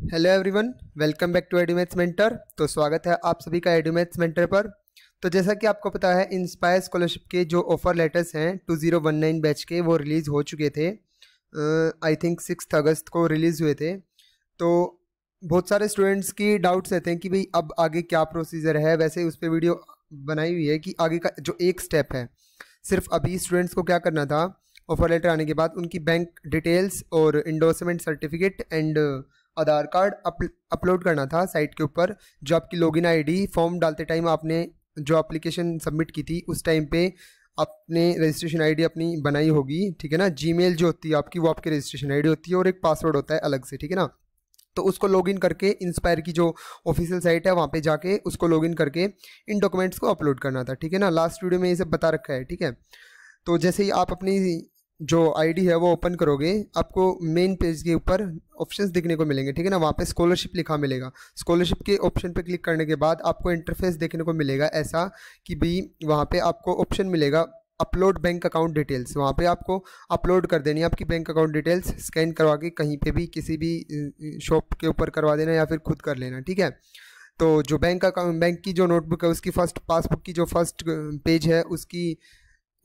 Hello everyone, welcome back to Edumaths mentor. तो स्वागत है आप सभी का एडुमैथ्स मेंटर पर। तो जैसा कि आपको पता है, इंस्पायर स्कॉलरशिप के जो ऑफर लेटर्स हैं 2019 बैच के वो रिलीज़ हो चुके थे। आई थिंक 6 अगस्त को रिलीज़ हुए थे। तो बहुत सारे स्टूडेंट्स की डाउट्स रहते हैं कि भाई अब आगे क्या प्रोसीजर है। वैसे उस पर वीडियो बनाई हुई है कि आगे का जो एक स्टेप है, सिर्फ अभी स्टूडेंट्स को क्या करना था, ऑफर लेटर आने के बाद उनकी बैंक डिटेल्स और endorsement certificate and Aadhaar card upload करना था साइट के ऊपर। जो आपकी लॉगिन आईडी फॉर्म डालते टाइम आपने जो एप्लीकेशन सबमिट की थी उस टाइम पे आपने रजिस्ट्रेशन आईडी अपनी बनाई होगी, ठीक है ना। जीमेल जो होती है आपकी वो आपकी रजिस्ट्रेशन आईडी होती है और एक पासवर्ड होता है अलग से, ठीक है ना। तो उसको लॉगिन करके इंस्पायर की जो ऑफिशियल साइट है वहाँ पे जाके उसको लॉगिन करके इन डॉक्यूमेंट्स को अपलोड करना था, ठीक है ना। लास्ट वीडियो में ये सब बता रखा है, ठीक है। तो जैसे ही आप अपनी जो आईडी है वो ओपन करोगे, आपको मेन पेज के ऊपर ऑप्शंस दिखने को मिलेंगे, ठीक है ना। वहाँ पे स्कॉलरशिप लिखा मिलेगा। स्कॉलरशिप के ऑप्शन पे क्लिक करने के बाद आपको इंटरफेस देखने को मिलेगा ऐसा कि भाई वहाँ पे आपको ऑप्शन मिलेगा अपलोड बैंक अकाउंट डिटेल्स। वहाँ पे आपको अपलोड कर देनी है आपकी बैंक अकाउंट डिटेल्स, स्कैन करवा के कहीं पे भी किसी भी शॉप के ऊपर करवा देना या फिर खुद कर लेना, ठीक है। तो जो बैंक अकाउंट, बैंक की जो नोटबुक है उसकी फर्स्ट, पासबुक की जो फर्स्ट पेज है उसकी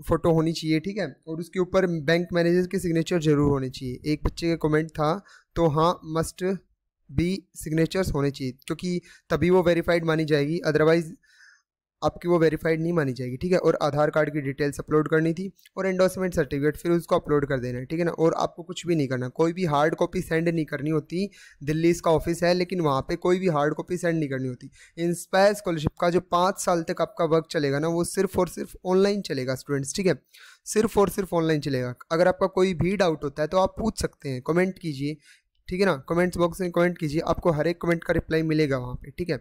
फ़ोटो होनी चाहिए, ठीक है। और उसके ऊपर बैंक मैनेजर की सिग्नेचर जरूर होनी चाहिए। एक बच्चे का कमेंट था, तो हाँ, मस्ट बी सिग्नेचर्स होने चाहिए क्योंकि तभी वो वेरीफाइड मानी जाएगी, अदरवाइज आपकी वो वेरीफाइड नहीं मानी जाएगी, ठीक है। और आधार कार्ड की डिटेल्स अपलोड करनी थी और एंडोर्समेंट सर्टिफिकेट फिर उसको अपलोड कर देना है, ठीक है ना। और आपको कुछ भी नहीं करना, कोई भी हार्ड कॉपी सेंड नहीं करनी होती। दिल्ली इसका ऑफिस है लेकिन वहाँ पे कोई भी हार्ड कॉपी सेंड नहीं करनी होती। इंस्पायर स्कॉलरशिप का जो 5 साल तक आपका वर्क चलेगा ना, वो सिर्फ और सिर्फ ऑनलाइन चलेगा स्टूडेंट्स, ठीक है। सिर्फ और सिर्फ ऑनलाइन चलेगा। अगर आपका कोई भी डाउट होता है तो आप पूछ सकते हैं, कमेंट कीजिए, ठीक है ना। कमेंट्स बॉक्स में कमेंट कीजिए, आपको हर एक कमेंट का रिप्लाई मिलेगा वहाँ पे, ठीक है।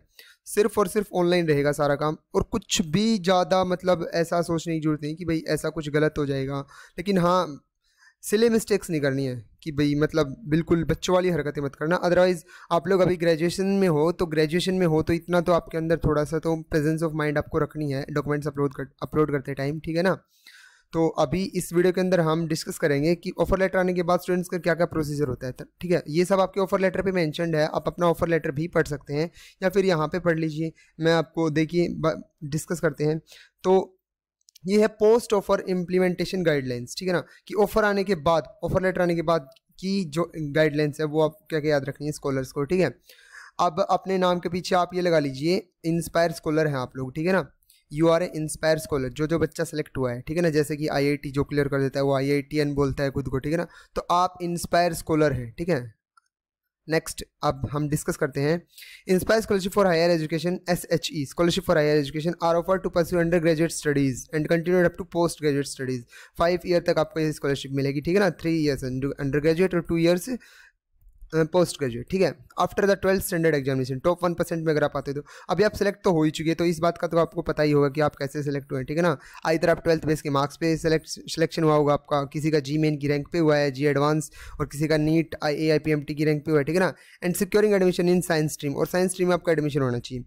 सिर्फ और सिर्फ ऑनलाइन रहेगा सारा काम। और कुछ भी ज़्यादा मतलब ऐसा सोचने की जरूरत नहीं कि भाई ऐसा कुछ गलत हो जाएगा। लेकिन हाँ, सिले मिस्टेक्स नहीं करनी है कि भाई मतलब बिल्कुल बच्चों वाली हरकतें मत करना। अदरवाइज आप लोग अभी ग्रेजुएशन में हो तो इतना तो आपके अंदर थोड़ा सा तो प्रेजेंस ऑफ माइंड आपको रखनी है डॉक्यूमेंट्स अपलोड करते टाइम, ठीक है ना। तो अभी इस वीडियो के अंदर हम डिस्कस करेंगे कि ऑफर लेटर आने के बाद स्टूडेंट्स का क्या क्या प्रोसीजर होता है, ठीक है। ये सब आपके ऑफर लेटर पे मेंशन्ड है, आप अपना ऑफर लेटर भी पढ़ सकते हैं या फिर यहाँ पे पढ़ लीजिए। मैं आपको देखिए डिस्कस करते हैं। तो ये है पोस्ट ऑफर इम्प्लीमेंटेशन गाइडलाइंस, ठीक है ना। कि ऑफर आने के बाद, ऑफर लेटर आने के बाद की जो गाइडलाइंस है वो आप क्या क्या याद रखनी है स्कॉलर्स को, ठीक है। अब अपने नाम के पीछे आप ये लगा लीजिए, इंस्पायर स्कॉलर हैं आप लोग, ठीक है ना। You are a inspire scholar. जो बच्चा सेलेक्ट हुआ है, ठीक है ना। जैसे कि आईआईटी जो क्लियर कर देता है वो IITN बोलता है खुद को, ठीक है ना। तो आप इंस्पायर स्कॉलर हैं, ठीक है। नेक्स्ट अब हम डिस्कस करते हैं। Inspire scholarship for higher education, SHE scholarship for higher education are offer to pursue undergraduate studies and continue up to postgraduate studies. 5 year तक आपको ये स्कॉलरशिप मिलेगी, ठीक है ना। 3 ईयर्स अंडर ग्रेजुएट और 2 ईयर्स पोस्ट ग्रेजुएट, ठीक है। After the 12th standard examination top 1% में अगर आप आते हो तो अभी आप सेलेक्ट तो हो ही चुके हैं, तो इस बात का तो आपको पता ही होगा कि आप कैसे सेलेक्ट हुए, ठीक है ना। इधर आप 12th बेस के मार्क्स पे सिलेक्शन हुआ होगा आपका, किसी का जी मेन की रैंक पे हुआ है, जी एडवांस, और किसी का नीट AIPMT की रैंक पे हुआ है, ठीक है ना। And securing admission in science stream, और साइंस स्ट्रीम में आपका एडमिशन होना चाहिए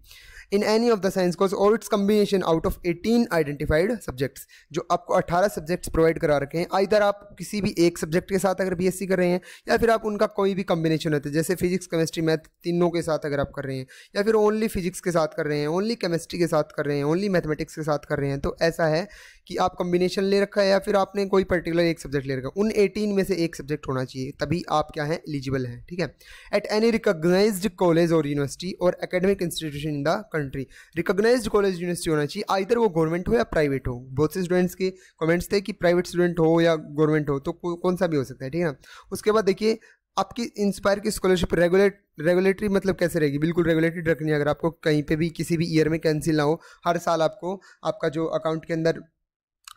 in any of the science course और its combination out of 18 identified subjects. जो आपको 18 सब्जेक्ट्स प्रोवाइड करा रखे हैं, इधर आप किसी भी एक सब्जेक्ट के साथ अगर BSc कर रहे हैं या फिर आप उनका कोई भी कम्बिनेशन होता है, जैसे फिजिक्स केमिस्ट्री मैथ तीनों के साथ अगर आप कर रहे हैं, या फिर ओनली फिजिक्स के साथ कर रहे हैं, ओनली केमिस्ट्री के साथ कर रहे हैं, ओनली मैथमेटिक्स के साथ कर रहे हैं, तो ऐसा है कि आप कम्बिनेशन ले रखा है या फिर आपने कोई पर्टिकुलर एक सब्जेक्ट ले रखा है, उन 18 में से एक सब्जेक्ट होना चाहिए, तभी आप क्या है, एलिजिबल हैं, ठीक है। एट एनी रिकॉग्नाइज्ड कॉलेज और यूनिवर्सिटी और academic institution in the country. Recognised college university होना चाहिए, आइदर वो गवर्नमेंट हो या प्राइवेट हो। बहुत से स्टूडेंट्स के कमेंट्स थे कि प्राइवेट स्टूडेंट हो या गवर्नमेंट हो, तो कौन सा भी हो सकता है, ठीक है ना। उसके बाद देखिए, आपकी इंस्पायर की स्कॉलरशिप रेगुलेटरी मतलब कैसे रहेगी, बिल्कुल रेगुलेटेड रखनी है। अगर आपको कहीं पे भी किसी भी ईयर में कैंसिल ना हो, हर साल आपको आपका जो अकाउंट के अंदर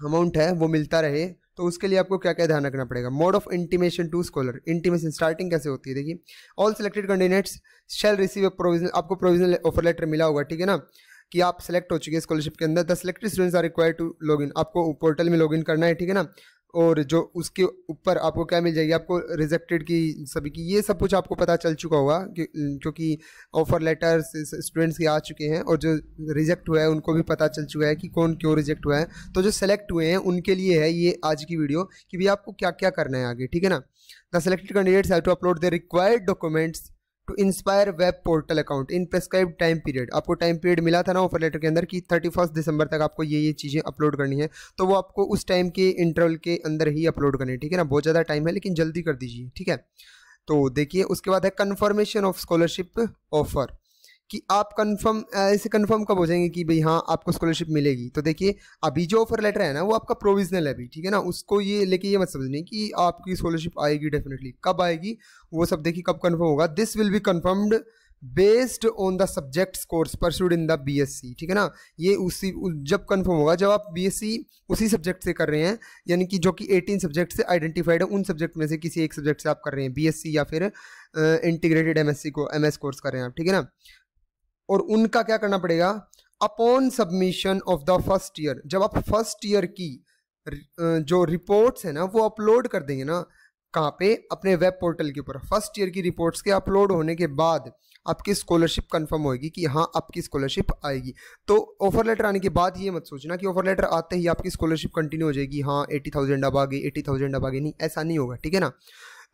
अमाउंट है वो मिलता रहे, तो उसके लिए आपको क्या क्या ध्यान रखना पड़ेगा। Mode of intimation to scholar, intimation starting कैसे होती है, देखिए। All selected candidates shall receive a provisional, आपको प्रोविजनल ऑफर लेटर मिला होगा, ठीक है ना, कि आप सेलेक्ट हो चुके हैं स्कॉलरशिप के अंदर। The selected students are required to log in, आपको पोर्टल में लॉग इन करना है, ठीक है ना। और जो उसके ऊपर आपको क्या मिल जाएगी, आपको रिजेक्टेड की सभी की, ये सब कुछ आपको पता चल चुका होगा क्योंकि ऑफर लेटर्स स्टूडेंट्स के आ चुके हैं, और जो रिजेक्ट हुआ है उनको भी पता चल चुका है कि कौन क्यों रिजेक्ट हुआ है। तो जो सेलेक्ट हुए हैं उनके लिए है ये आज की वीडियो कि भाई आपको क्या क्या करना है आगे, ठीक है ना। The selected candidates have to upload the required documents to inspire web portal account in prescribed time period. आपको टाइम पीरियड मिला था ना ऑफर लेटर के अंदर कि 31 दिसंबर तक आपको ये चीज़ें अपलोड करनी है, तो वो आपको उस टाइम के इंटरवल के अंदर ही अपलोड करनी है, ठीक है ना। बहुत ज़्यादा टाइम है लेकिन जल्दी कर दीजिए, ठीक है। तो देखिए उसके बाद है कन्फर्मेशन ऑफ स्कॉलरशिप ऑफर, कि आप कंफर्म ऐसे कंफर्म कब हो जाएंगे कि भाई हाँ आपको स्कॉलरशिप मिलेगी। तो देखिए अभी जो ऑफर लेटर है ना वो आपका प्रोविजनल है अभी, ठीक है ना। उसको ये लेके ये मत समझने कि आपकी स्कॉलरशिप आएगी डेफिनेटली, कब आएगी वो सब देखिए कब कंफर्म होगा। This will be confirmed based on the subjects course pursued in the BSc, ठीक है ना। ये जब कंफर्म होगा जब आप बीएससी उसी सब्जेक्ट से कर रहे हैं, यानी कि जो कि 18 सब्जेक्ट से आइडेंटिफाइड है, उन सब्जेक्ट में से किसी एक सब्जेक्ट से आप कर रहे हैं बीएससी या फिर इंटीग्रेटेड एमएस कोर्स कर रहे हैं आप, ठीक है ना। और उनका क्या करना पड़ेगा, upon submission of the first year, जब आप फर्स्ट ईयर की जो रिपोर्ट्स है ना वो अपलोड कर देंगे ना, कहाँ पे, अपने वेब पोर्टल के ऊपर। फर्स्ट ईयर की रिपोर्ट्स के अपलोड होने के बाद आपकी स्कॉलरशिप कंफर्म होगी कि हाँ आपकी स्कॉलरशिप आएगी। तो ऑफर लेटर आने के बाद ये मत सोचना कि ऑफर लेटर आते ही आपकी स्कॉलरशिप कंटिन्यू हो जाएगी, हाँ 80,000 अब आ गई, 80,000 अब आ गई, नहीं ऐसा नहीं होगा, ठीक है ना।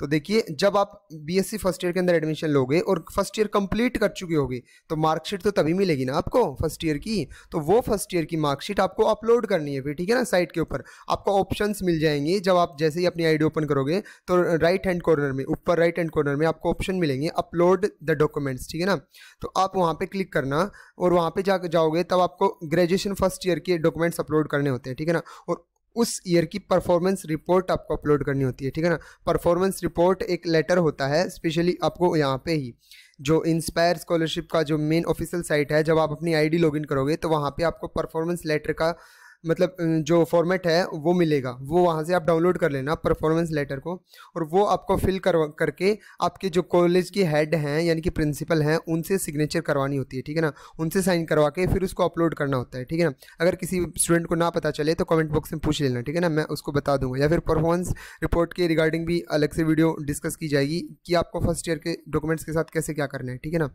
तो देखिए जब आप बीएससी फर्स्ट ईयर के अंदर एडमिशन लोगे और फर्स्ट ईयर कंप्लीट कर चुके होगे तो मार्कशीट तो तभी मिलेगी ना आपको फर्स्ट ईयर की, तो वो फर्स्ट ईयर की मार्कशीट आपको अपलोड करनी है फिर, ठीक है ना। साइट के ऊपर आपको ऑप्शंस मिल जाएंगे, जब आप जैसे ही अपनी आईडी ओपन करोगे तो राइट हैंड कॉर्नर में, ऊपर राइट हैंड कॉर्नर में आपको ऑप्शन मिलेंगे अपलोड द डॉक्यूमेंट्स, ठीक है ना। तो आप वहाँ पे क्लिक करना और वहाँ पे जाओगे तब आपको ग्रेजुएशन फर्स्ट ईयर के डॉक्यूमेंट्स अपलोड करने होते हैं, ठीक है ना। और उस ईयर की परफॉर्मेंस रिपोर्ट आपको अपलोड करनी होती है, ठीक है ना। परफॉर्मेंस रिपोर्ट एक लेटर होता है स्पेशली आपको यहाँ पे ही, जो इंस्पायर स्कॉलरशिप का जो मेन ऑफिशियल साइट है, जब आप अपनी आईडी लॉगिन करोगे तो वहाँ पे आपको परफॉर्मेंस लेटर का मतलब जो फॉर्मेट है वो मिलेगा, वो वहाँ से आप डाउनलोड कर लेना परफॉर्मेंस लेटर को, और वो आपको फिल करके आपके जो कॉलेज के हेड हैं यानी कि प्रिंसिपल हैं उनसे सिग्नेचर करवानी होती है, ठीक है ना। उनसे साइन करवा के फिर उसको अपलोड करना होता है, ठीक है ना। अगर किसी स्टूडेंट को ना पता चले तो कमेंट बॉक्स में पूछ लेना, ठीक है ना, मैं उसको बता दूंगा, या फिर परफॉर्मेंस रिपोर्ट के रिगार्डिंग भी अलग से वीडियो डिस्कस की जाएगी कि आपको फर्स्ट ईयर के डॉक्यूमेंट्स के साथ कैसे क्या करना है, ठीक है ना।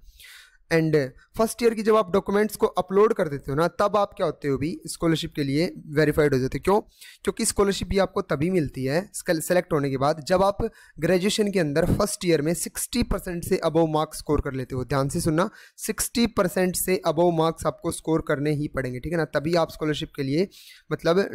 एंड फर्स्ट ईयर की जब आप डॉक्यूमेंट्स को अपलोड कर देते हो ना तब आप क्या होते हो भी स्कॉलरशिप के लिए वेरीफाइड हो जाते हो। क्यों? क्योंकि स्कॉलरशिप भी आपको तभी मिलती है सेलेक्ट होने के बाद जब आप ग्रेजुएशन के अंदर फर्स्ट ईयर में 60% से अबव मार्क्स स्कोर कर लेते हो। ध्यान से सुनना, 60% से अबव मार्क्स आपको स्कोर करने ही पड़ेंगे, ठीक है ना, तभी आप स्कॉलरशिप के लिए मतलब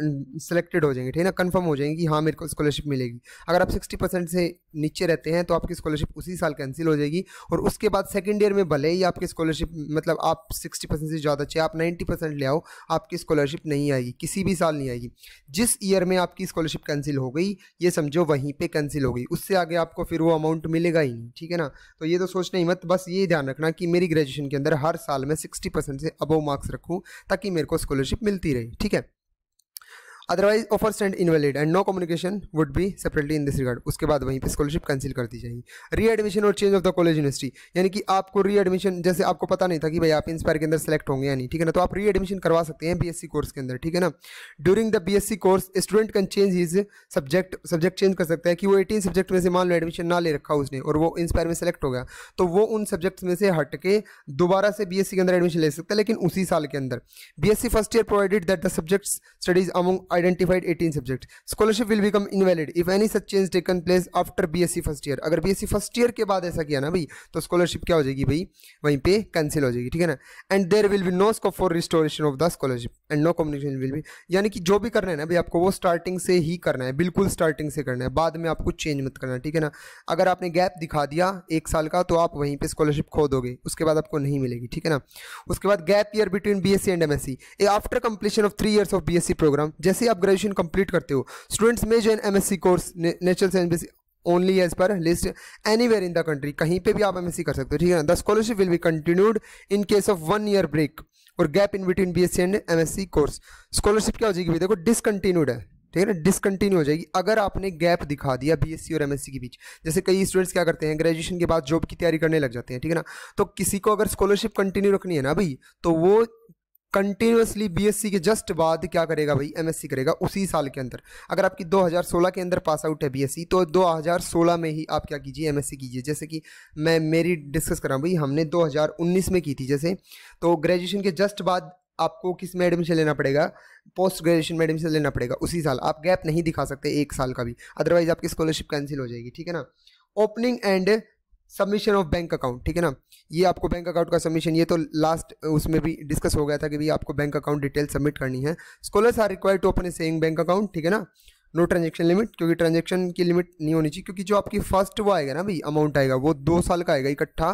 सेलेक्टेड हो जाएंगे, ठीक है ना, कंफर्म हो जाएंगे कि हाँ मेरे को स्कॉलरशिप मिलेगी। अगर आप 60% से नीचे रहते हैं तो आपकी स्कॉलरशिप उसी साल कैंसिल हो जाएगी, और उसके बाद सेकेंड ईयर में भले ही आपकी स्कॉलरशिप मतलब आप 60% से ज़्यादा चाहे आप 90% ले आओ, आपकी स्कॉलरशिप नहीं आएगी, किसी भी साल नहीं आएगी। जिस ईयर में आपकी स्कॉलरशिप कैंसिल हो गई ये समझो वहीं पे कैंसिल हो गई, उससे आगे आपको फिर वो अमाउंट मिलेगा ही नहीं, ठीक है ना। तो ये तो सोचना ही मत, बस ये ध्यान रखना कि मेरी ग्रेजुएशन के अंदर हर साल में 60% से अबव मार्क्स रखूँ ताकि मेरे को स्कॉलरशिप मिलती रहे, ठीक है। Otherwise offer stand invalid and no communication would be separately in this regard. उसके बाद वहीं पे स्कॉलरशिप कैंसिल कर दी जाएगी। री एडमिशन और change of the college university, यानी कि आपको री एडमिशन, जैसे आपको पता नहीं था कि भाई आप इंस्पायर के अंदर सेलेक्ट होंगे या नहीं, ठीक है ना, तो आप री एडमिशन करवा सकते हैं बीएससी कोर्स के अंदर, ठीक है ना। During the BSc course student can change his subject change कर सकता है कि वो 18 सब्जेक्ट में से मान लो एडमिशन ना ले रखा उसने और वो इंस्पायर में सेलेक्ट हो गया, तो वो उन सब्जेक्ट्स में से हट के दोबारा से बीएससी के अंदर एडमिशन ले सकता है, लेकिन उसी साल के अंदर। BSc first year provided that the subjects studies among identified 18 subject, scholarship will become invalid if any such change taken place after BSc first year. अगर बीएससी फर्स्ट ईयर के बाद ऐसा किया ना भाई तो स्कॉलरशिप क्या हो जाएगी भाई, वहीं पे कैंसिल हो जाएगी, ठीक है ना। And there will be no scope for restoration of the scholarship and no communication will be, यानी कि जो भी करना है ना भाई आपको वो स्टार्टिंग से ही करना है, बिल्कुल स्टार्टिंग से करना है, बाद में आपको चेंज मत करना, ठीक है ना। अगर आपने गैप दिखा दिया 1 साल का तो आप वहीं पे स्कॉलरशिप खो दोगे, उसके बाद आपको नहीं मिलेगी, ठीक है ना। उसके बाद gap year between BSc and MSc, after completion of 3 years of BSc programme, जैसे आप ग्रेजुएशन कंप्लीट करते हो स्टूडेंट्स में जो MSc course natural science only as per list anywhere in the country, कहीं पे भी आप एमएससी कर सकते हो, ठीक है ना। The scholarship will be continued in case of 1 year break और gap in between BSc and MSc course. Scholarship क्या हो जाएगी, देखो डिसकंटिन्यूड है, ठीक है ना, डिसकंटिन्यू हो जाएगी अगर आपने गैप दिखा दिया बीएससी और एमएससी के बीच। जैसे कई स्टूडेंट्स क्या करते हैं ग्रेजुएशन के बाद जॉब की तैयारी करने लग जाते हैं, ठीक है ना, तो किसी को अगर स्कॉलरशिप कंटिन्यू रखनी है ना भाई तो वो कंटिन्यूसली बीएससी के जस्ट बाद क्या करेगा भाई, एमएससी करेगा उसी साल के अंदर। अगर आपकी 2016 के अंदर पास आउट है बीएससी तो 2016 में ही आप क्या कीजिए, एमएससी कीजिए। जैसे कि मैं मेरी डिस्कस कर रहा हूँ भाई, हमने 2019 में की थी जैसे, तो ग्रेजुएशन के जस्ट बाद आपको किस में एडमिशन लेना पड़ेगा, पोस्ट ग्रेजुएशन में एडमिशन लेना पड़ेगा उसी साल। आप गैप नहीं दिखा सकते 1 साल का भी, अदरवाइज आपकी स्कॉलरशिप कैंसिल हो जाएगी, ठीक है ना। Opening and submission of bank account, ठीक है ना, ये आपको बैंक अकाउंट का सबमिशन, ये तो लास्ट उसमें भी डिस्कस हो गया था कि भाई आपको बैंक अकाउंट डिटेल सबमिट करनी है। Scholars are required to open a saving bank account, ठीक है ना, नो ट्रांजेक्शन लिमिट, क्योंकि ट्रांजेक्शन की लिमिट नहीं होनी चाहिए, क्योंकि जो आपकी फर्स्ट वो आएगा ना भाई अमाउंट आएगा वो 2 साल का आएगा इकट्ठा,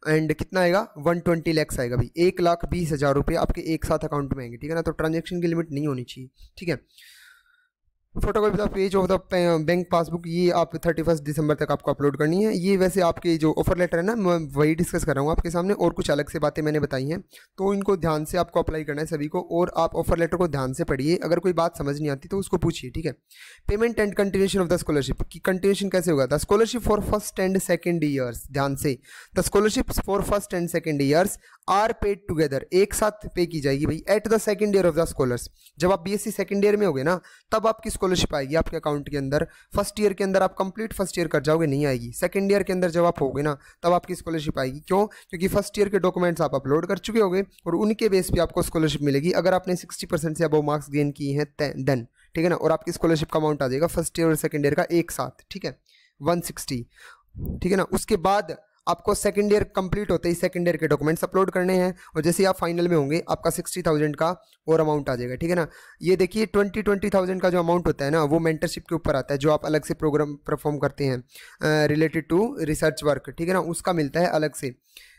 एंड कितना आएगा 120 लाख आएगा भाई, 1,20,000 रुपये आपके एक साथ अकाउंट में आएंगे, ठीक है ना, तो ट्रांजेक्शन की लिमिट नहीं होनी चाहिए, ठीक है। Photocopy the page of the bank passbook, ये आप 31 दिसंबर तक आपको अपलोड करनी है। ये वैसे आपके जो ऑफर लेटर है ना, मैं वही डिस्कस कर रहा हूँ आपके सामने, और कुछ अलग से बातें मैंने बताई हैं, तो इनको ध्यान से आपको अप्लाई करना है सभी को, और आप ऑफर लेटर को ध्यान से पढ़िए, अगर कोई बात समझ नहीं आती तो उसको पूछिए, ठीक है। Payment and continuation of the scholarship की कंटिन्यूशन कैसे होगा? The scholarship for first and second years, ध्यान से, the scholarship for first and second years are paid together, एक साथ पे की जाएगी भाई, at the second year of the scholars. जब आप बीएससी सेकेंड ईयर में होगे ना, तब आपकी स्कॉलरशिप आएगी आपके अकाउंट के अंदर। फर्स्ट ईयर के अंदर आप कंप्लीट फर्स्ट ईयर कर जाओगे, नहीं आएगी। सेकंड ईयर के अंदर जब आप होगे ना, तब आपकी स्कॉलरशिप आएगी। क्यों? क्योंकि फर्स्ट ईयर के डॉक्यूमेंट्स आप अपलोड कर चुके होगे, और उनके बेस पे आपको स्कॉलरशिप मिलेगी, अगर आपने 60% से अबव मार्क्स गेन किए हैं देन, ठीक है ना, और आपकी स्कॉलरशिप का अमाउंट आ जाएगा फर्स्ट ईयर और सेकंड ईयर का एक साथ, ठीक है, 160, ठीक है ना। उसके बाद आपको सेकंड ईयर कंप्लीट होते ही सेकंड ईयर के डॉक्यूमेंट्स अपलोड करने हैं, और जैसे ही आप फाइनल में होंगे आपका 60,000 का और अमाउंट आ जाएगा, ठीक है ना। ये देखिए 20,000 का जो अमाउंट होता है ना, वो मेंटरशिप के ऊपर आता है, जो आप अलग से प्रोग्राम परफॉर्म करते हैं रिलेटेड टू रिसर्च वर्क, ठीक है ना, उसका मिलता है अलग से।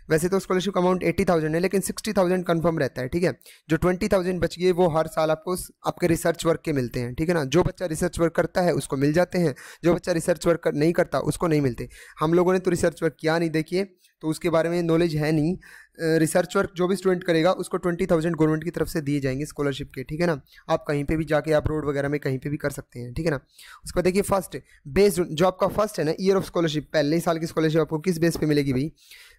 वैसे तो स्कॉलरशिप का अमाउंट 80,000 है, लेकिन 60,000 कन्फर्म रहता है, ठीक है। जो 20,000 बच गए वो हर साल आपको आपके रिसर्च वर्क के मिलते हैं, ठीक है ना। जो बच्चा रिसर्च वर्क करता है उसको मिल जाते हैं, जो बच्चा रिसर्च वर्क नहीं करता उसको नहीं मिलते। हम लोगों ने तो रिसर्च वर्क किया नहीं, देखिए, तो उसके बारे में नॉलेज है नहीं। रिसर्च वर्क जो भी स्टूडेंट करेगा उसको 20,000 गवर्नमेंट की तरफ से दिए जाएंगे स्कॉलरशिप के, ठीक है ना। आप कहीं पे भी जाके आप रोड वगैरह में कहीं पे भी कर सकते हैं, ठीक है ना। उसके बाद देखिए फर्स्ट बेस्ड जो आपका फर्स्ट है ना ईयर ऑफ स्कॉलरशिप, पहले ही साल की स्कॉलरशिप आपको किस बेस पे मिलेगी भाई?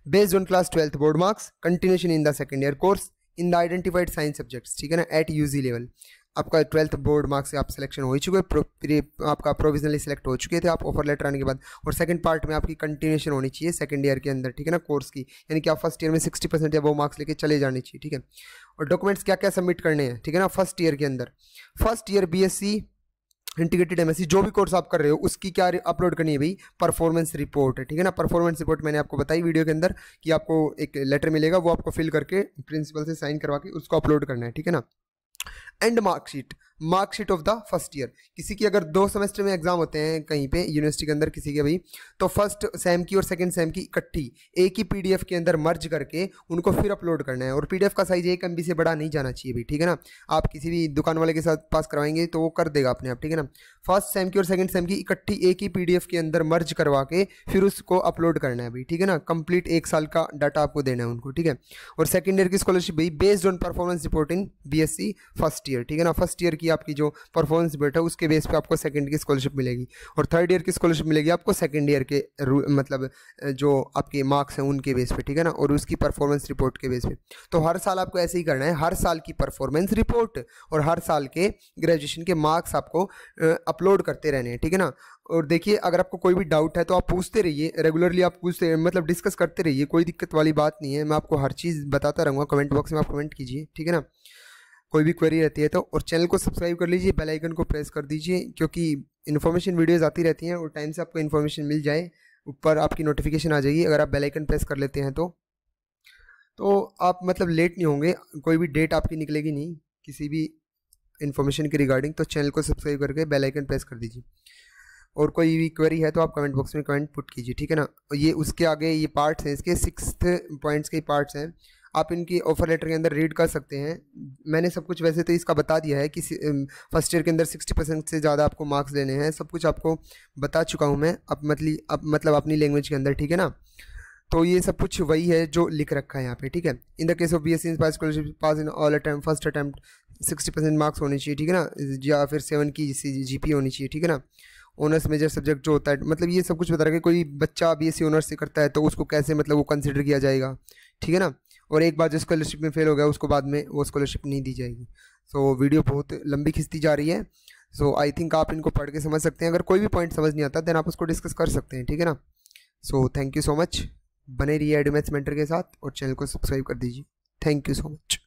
Based on class 12th board marks, continuation in the second year course in the identified science subjects, ठीक है ना, एट यूजी लेवल। आपका 12th बोर्ड मार्क्स से आप सिलेक्शन हो चुके, आपका प्रोविजनली सिलेक्ट हो चुके थे आप ऑफर लेटर आने के बाद, और सेकंड पार्ट में आपकी कंटिन्यूशन होनी चाहिए सेकंड ईयर के अंदर, ठीक है ना, कोर्स की, यानी कि आप फर्स्ट ईयर में 60% या वो मार्क्स लेके चले जाने चाहिए, ठीक है। और डॉक्यूमेंट्स क्या क्या सबमिट करने हैं, ठीक है ना, फर्स्ट ईयर के अंदर, first year BSc integrated MSc जो भी कोर्स आप कर रहे हो उसकी क्या अपलोड करनी है भाई? परफॉर्मेंस रिपोर्ट, ठीक है ना। परफॉर्मेंस रिपोर्ट मैंने आपको बताई वीडियो के अंदर कि आपको एक लेटर मिलेगा, वो आपको फिल करके प्रिंसिपल से साइन करवा के उसको अपलोड करना है, ठीक है ना। And marksheet of the first year, किसी की अगर 2 सेमेस्टर में एग्जाम होते हैं कहीं पे यूनिवर्सिटी के अंदर किसी के भाई, तो फर्स्ट सेम की और सेकंड सेम की इकट्ठी एक ही पीडीएफ के अंदर मर्ज करके उनको फिर अपलोड करना है, और पीडीएफ का साइज 1 MB से बड़ा नहीं जाना चाहिए भाई, ठीक है ना। आप किसी भी दुकान वाले के साथ पास करवाएंगे तो वो कर देगा अपने आप, ठीक है ना। फर्स्ट सेम की और सेकंड सेम की इकट्ठी एक ही पीडीएफ के अंदर मर्ज करवा के फिर उसको अपलोड करना है भाई, ठीक है ना। कंप्लीट 1 साल का डाटा आपको देना है उनको, ठीक है। और सेकंड ईयर की स्कॉलरशिप भाई based on performance report in BSc first year, ठीक है ना। फर्स्ट ईयर की आपकी जो परफॉर्मेंस रिपोर्ट है उसके बेस पे आपको सेकंड की स्कॉलरशिप मिलेगी, और थर्ड ईयर की स्कॉलरशिप मिलेगी आपको सेकंड ईयर के मतलब जो आपके मार्क्स हैं उनके बेस पे, ठीक है ना, और उसकी परफॉर्मेंस रिपोर्ट के बेस पे। तो हर साल आपको ऐसे ही करना है, हर साल की परफॉर्मेंस रिपोर्ट और हर साल के ग्रेजुएशन के मार्क्स आपको अपलोड करते रहने हैं, ठीक है ना। और देखिए अगर आपको कोई भी डाउट है तो आप पूछते रहिए, रेगुलरली आप पूछते मतलब डिस्कस करते रहिए, कोई दिक्कत वाली बात नहीं है, मैं आपको हर चीज़ बताता रहूँगा। कमेंट बॉक्स में आप कमेंट कीजिए, ठीक है ना, कोई भी क्वेरी रहती है तो। और चैनल को सब्सक्राइब कर लीजिए, बेल आइकन को प्रेस कर दीजिए, क्योंकि इन्फॉर्मेशन वीडियोस आती रहती हैं और टाइम से आपको इन्फॉर्मेशन मिल जाए, ऊपर आपकी नोटिफिकेशन आ जाएगी अगर आप बेल आइकन प्रेस कर लेते हैं तो आप मतलब लेट नहीं होंगे, कोई भी डेट आपकी निकलेगी नहीं किसी भी इन्फॉर्मेशन के रिगार्डिंग। तो चैनल को सब्सक्राइब करके बेल आइकन प्रेस कर दीजिए, और कोई भी क्वेरी है तो आप कमेंट बॉक्स में कमेंट पुट कीजिए, ठीक है ना। ये उसके आगे ये पार्ट्स हैं, इसके 6th पॉइंट्स के पार्ट्स हैं, आप इनकी ऑफर लेटर के अंदर रीड कर सकते हैं। मैंने सब कुछ वैसे तो इसका बता दिया है कि फर्स्ट ईयर के अंदर 60% से ज़्यादा आपको मार्क्स लेने हैं, सब कुछ आपको बता चुका हूँ मैं अब मतलब अपनी लैंग्वेज के अंदर, ठीक है ना। तो ये सब कुछ वही है जो लिख रखा है यहाँ पे, ठीक है। In the case of BSc inspire scholarship pass in all attempt first attempt 60% marks होने चाहिए, ठीक है ना, या फिर 7 की GP होनी चाहिए, ठीक है ना। ऑनर्स मेजर सब्जेक्ट जो होता है, मतलब ये सब कुछ बता रहा है कि कोई बच्चा बीएससी ऑनर्स से करता है तो उसको कैसे मतलब वो कंसिडर किया जाएगा, ठीक है ना। और एक बार जो स्कॉलरशिप में फेल हो गया उसको बाद में वो स्कॉलरशिप नहीं दी जाएगी। सो वीडियो बहुत लंबी खिंचती जा रही है, सो आई थिंक आप इनको पढ़ के समझ सकते हैं। अगर कोई भी पॉइंट समझ नहीं आता देन आप उसको डिस्कस कर सकते हैं, ठीक है ना। So thank you so much, बने रहिए एडुमैथ्स मेंटर के साथ और चैनल को सब्सक्राइब कर दीजिए। Thank you so much.